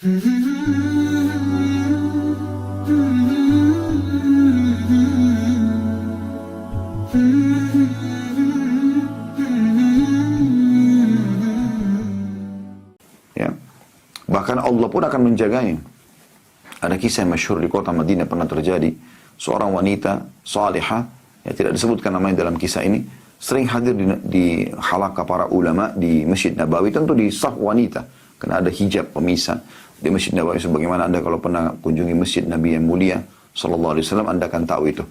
Ya. Bahkan Allah pun akan menjaganya. Ada kisah yang masyhur di kota Madinah pernah terjadi. Seorang wanita salihah, ya tidak disebutkan namanya dalam kisah ini, sering hadir di halaqah para ulama di Masjid Nabawi, tentu di saf wanita, karena ada hijab pemisah di Masjid Nabawi. Sebagaimana Anda kalau pernah kunjungi Masjid Nabi yang mulia sallallahu alaihi wasallam, Anda akan tahu itu.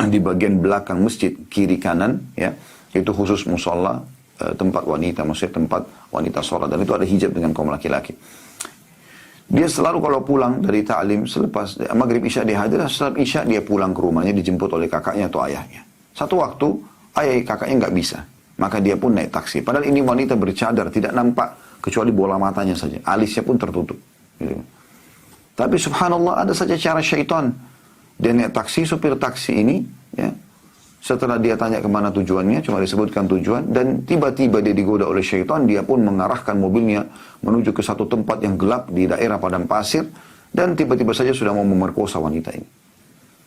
Di bagian belakang masjid kiri kanan, ya, itu khusus musalla, tempat wanita, maksudnya tempat wanita sholat, dan itu ada hijab dengan kaum laki-laki. Dia selalu kalau pulang dari ta'lim, selepas maghrib isya dia hadir, setelah isya dia pulang ke rumahnya, dijemput oleh kakaknya atau ayahnya. Satu waktu ayah kakaknya nggak bisa, maka dia pun naik taksi. Padahal ini wanita bercadar, tidak nampak kecuali bola matanya saja, alisnya pun tertutup. Gitu. Tapi subhanallah, ada saja cara syaitan. Dia naik taksi, supir taksi ini, ya, setelah dia tanya kemana tujuannya, cuma disebutkan tujuan, dan tiba-tiba dia digoda oleh syaitan, dia pun mengarahkan mobilnya menuju ke satu tempat yang gelap di daerah padang pasir, dan tiba-tiba saja sudah mau memerkosa wanita ini.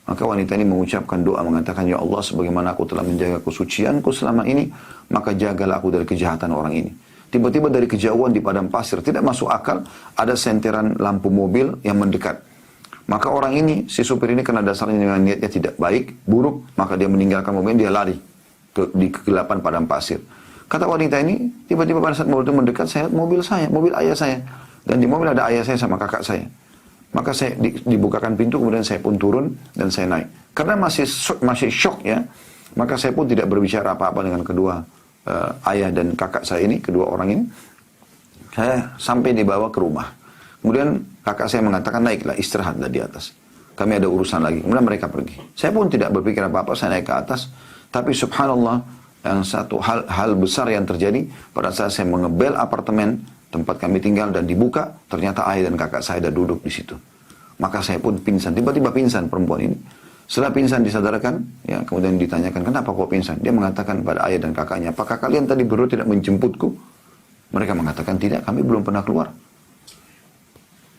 Maka wanita ini mengucapkan doa, mengatakan, "Ya Allah, sebagaimana aku telah menjaga kesucianku selama ini, maka jagalah aku dari kejahatan orang ini." Tiba-tiba dari kejauhan di padang pasir, tidak masuk akal, ada senteran lampu mobil yang mendekat. Maka orang ini, si supir ini karena dasarnya dengan niatnya tidak baik, buruk, maka dia meninggalkan mobil, dia lari di kegelapan padang pasir. Kata wanita ini, tiba-tiba pada saat mobil itu mendekat, saya lihat mobil saya, mobil ayah saya. Dan di mobil ada ayah saya sama kakak saya. Maka saya dibukakan pintu, kemudian saya pun turun dan saya naik. Karena masih shock ya, maka saya pun tidak berbicara apa-apa dengan kedua ayah dan kakak saya ini, kedua orang ini. Saya sampai dibawa ke rumah. Kemudian kakak saya mengatakan, naiklah, istirahatlah di atas. Kami ada urusan lagi. Kemudian mereka pergi. Saya pun tidak berpikir apa-apa, saya naik ke atas. Tapi subhanallah, yang satu hal besar yang terjadi pada saat saya mengebel apartemen tempat kami tinggal dan dibuka, ternyata ayah dan kakak saya ada duduk di situ. Maka saya pun pingsan, tiba-tiba pingsan perempuan ini. Setelah pingsan disadarkan, ya kemudian ditanyakan, kenapa kok pingsan? Dia mengatakan pada ayah dan kakaknya, apakah kalian tadi berdua tidak menjemputku? Mereka mengatakan, tidak, kami belum pernah keluar.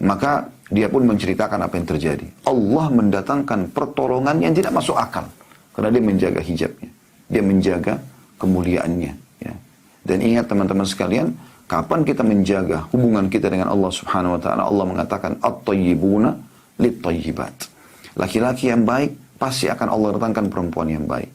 Maka dia pun menceritakan apa yang terjadi. Allah mendatangkan pertolongan yang tidak masuk akal. Karena dia menjaga hijabnya. Dia menjaga kemuliaannya. Ya. Dan ingat teman-teman sekalian, kapan kita menjaga hubungan kita dengan Allah subhanahu wa ta'ala, Allah mengatakan, at-tayyibuna lit-tayyibat. Laki-laki yang baik, pasti akan Allah datangkan perempuan yang baik.